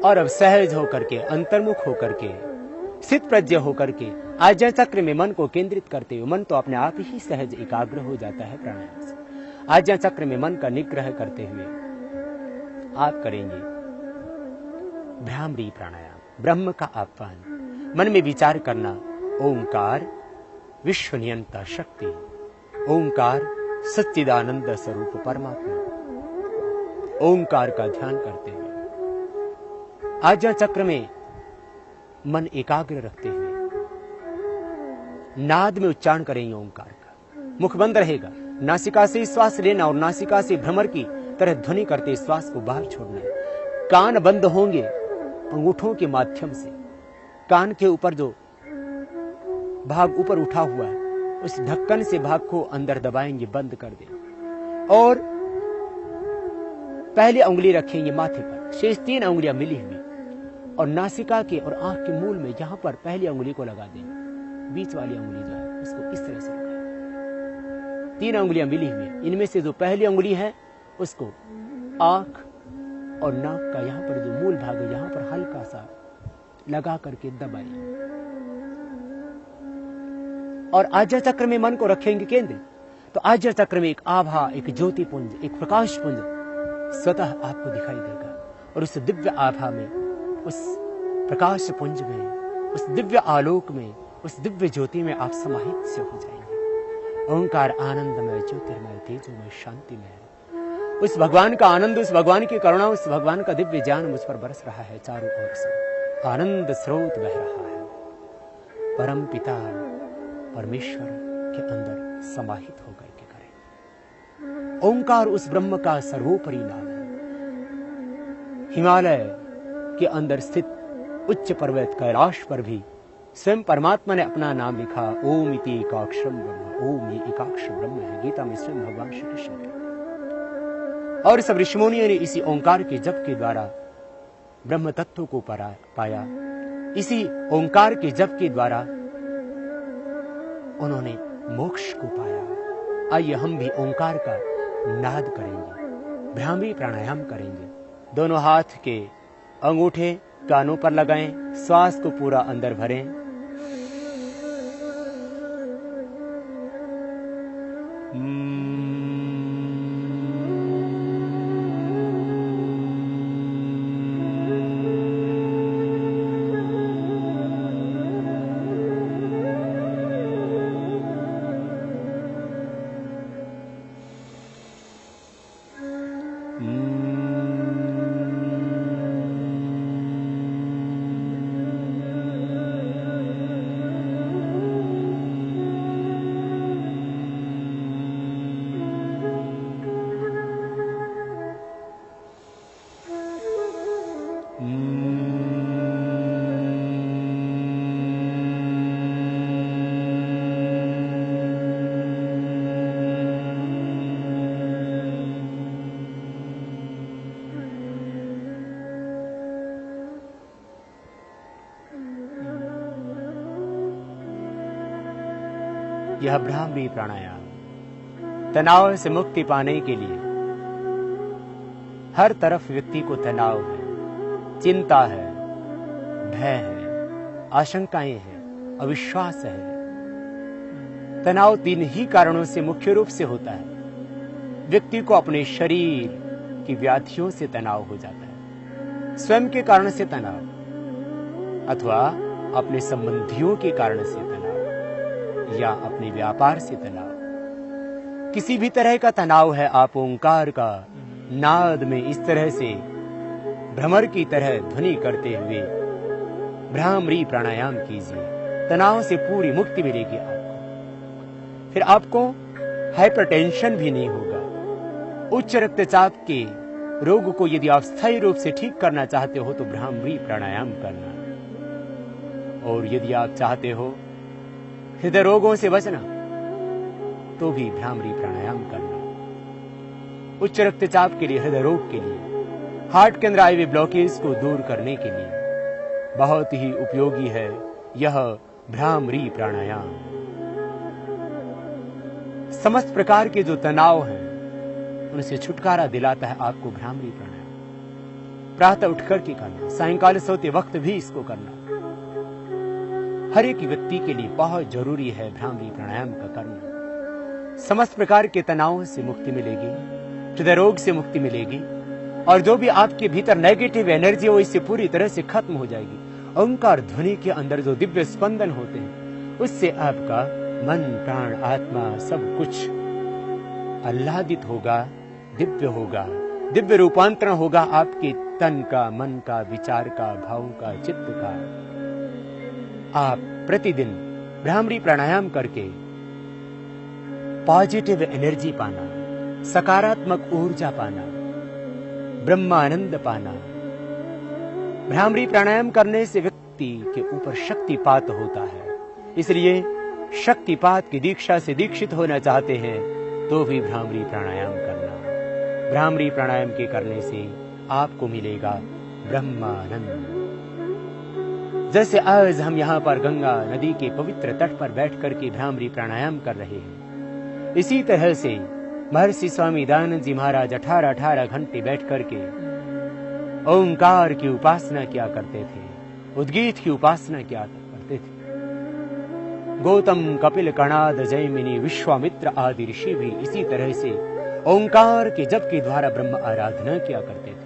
और अब सहज होकर के, अंतर्मुख होकर के, स्थित प्रज्ञ होकर के आज्ञा चक्र में मन को केंद्रित करते हुए, मन तो अपने आप ही सहज एकाग्र हो जाता है प्राणायाम से। आज्ञा चक्र में मन का निग्रह करते हुए आप करेंगे भ्रामरी प्राणायाम, ब्रह्म का आह्वान। मन में विचार करना, ओंकार विश्व नियंता शक्ति, ओंकार सच्चिदानंद स्वरूप परमात्मा। ओंकार का ध्यान करते हुए आज्ञा चक्र में मन एकाग्र रखते हुए नाद में उच्चारण करेंगे ओंकार का। मुख बंद रहेगा, नासिका से श्वास लेना और नासिका से भ्रमर की तरह ध्वनि करते श्वास को बाहर छोड़ना है। कान बंद होंगे अंगूठों के माध्यम से, कान के ऊपर जो भाग ऊपर उठा हुआ है उस ढक्कन से भाग को अंदर दबाएंगे, बंद कर देंगे और पहली उंगली रखेंगे माथे पर, शेष 3 उंगलियां मिली हुई और नासिका के और आंख के मूल में यहां पर पहली उंगली को लगा देंगे। बीच वाली उंगली जो है उसको इस तरह से रखें। 3 उंगलियां मिली हुई, इनमें से जो पहली उंगली है उसको आंख और नाक का यहां पर जो मूल भाग है यहां पर हल्का सा लगा करके दबाइए और आज्ञा चक्र में मन को रखेंगे केंद्र। तो आज्ञा चक्र में एक आभा, एक ज्योति पुंज, एक प्रकाश पुंज स्वतः आपको दिखाई देगा और उस दिव्य आभा में, उस प्रकाश पुंज में, उस दिव्य आलोक में, उस दिव्य ज्योति में आप समाहित से हो जाएंगे। ओंकार आनंदमय, ज्योतिर्मय, तेजोमय, शांतिमय है। उस भगवान का आनंद, उस भगवान की करुणा, उस भगवान का दिव्य ज्ञान मुझ पर बरस रहा है। चारों ओर से आनंद स्रोत बह रहा है। परम पिता परमेश्वर के अंदर समाहित होकर के करें। ओंकार उस ब्रह्म का सर्वोपरि नाम है। हिमालय के अंदर स्थित उच्च पर्वत कैलाश पर भी स्वयं परमात्मा ने अपना नाम लिखा, ओम इति एकाक्षरम ब्रह्म। ओम ये एकाक्ष ब्रह्म है। गीता में स्वयं भगवान श्री कृष्ण ने और सब ऋषिमुनियों ने इसी ओंकार के जप के द्वारा ब्रह्म तत्व को पाया। इसी ओंकार के जप के द्वारा उन्होंने मोक्ष को पाया। आइए हम भी ओंकार का नाद करेंगे, भ्रामरी प्राणायाम करेंगे। दोनों हाथ के अंगूठे कानों पर लगाएं, श्वास को पूरा अंदर भरें। यह भ्रामरी प्राणायाम तनाव से मुक्ति पाने के लिए, हर तरफ व्यक्ति को तनाव है, चिंता है, भय है, आशंकाएं हैं, अविश्वास है। तनाव 3 ही कारणों से मुख्य रूप से होता है। व्यक्ति को अपने शरीर की व्याधियों से तनाव हो जाता है, स्वयं के कारण से तनाव, अथवा अपने संबंधियों के कारण से तनाव, या अपने व्यापार से तनाव। किसी भी तरह का तनाव है, आप ओंकार का नाद में इस तरह से भ्रमर की तरह ध्वनि करते हुए भ्रामरी प्राणायाम कीजिए। तनाव से पूरी मुक्ति मिलेगी आपको। फिर आपको हाइपरटेंशन भी नहीं होगा। उच्च रक्तचाप के रोग को यदि आप स्थायी रूप से ठीक करना चाहते हो तो भ्रामरी प्राणायाम करना, और यदि आप चाहते हो हृदय रोगों से बचना तो भी भ्रामरी प्राणायाम करना। उच्च रक्तचाप के लिए, हृदय रोग के लिए, हार्ट के अंदर आए हुए ब्लॉकेज को दूर करने के लिए बहुत ही उपयोगी है यह भ्रामरी प्राणायाम। समस्त प्रकार के जो तनाव हैं उनसे छुटकारा दिलाता है आपको भ्रामरी प्राणायाम। प्रातः उठ करके करना, सायंकाल सोते वक्त भी इसको करना। हर एक व्यक्ति के लिए बहुत जरूरी है भ्रामरी प्राणायाम का करना। समस्त प्रकार के तनावों से मुक्ति मिलेगी, हृदय रोग से मुक्ति मिलेगी, और जो भी आपके भीतर नेगेटिव एनर्जी हो इससे पूरी तरह से खत्म हो जाएगी। ओंकार ध्वनि के अंदर जो दिव्य स्पंदन होते हैं उससे आपका मन, प्राण, आत्मा सब कुछ आह्लादित होगा, दिव्य होगा, दिव्य रूपांतरण होगा आपके तन का, मन का, विचार का, भावों का, चित्त का। आप प्रतिदिन भ्रामरी प्राणायाम करके पॉजिटिव एनर्जी पाना, सकारात्मक ऊर्जा पाना, ब्रह्मानंद पाना। भ्रामरी प्राणायाम करने से व्यक्ति के ऊपर शक्तिपात होता है, इसलिए शक्तिपात की दीक्षा से दीक्षित होना चाहते हैं तो भी भ्रामरी प्राणायाम करना। भ्रामरी प्राणायाम के करने से आपको मिलेगा ब्रह्मानंद। जैसे आज हम यहाँ पर गंगा नदी के पवित्र तट पर बैठ करके भ्रामरी प्राणायाम कर रहे हैं, इसी तरह से महर्षि स्वामी दयानंद जी महाराज 18 घंटे बैठ करके ओंकार की उपासना किया करते थे, उद्गीत की उपासना किया करते थे। गौतम, कपिल, कणाद, जैमिनी, विश्वामित्र आदि ऋषि भी इसी तरह से ओंकार के जप के द्वारा ब्रह्म आराधना किया करते थे।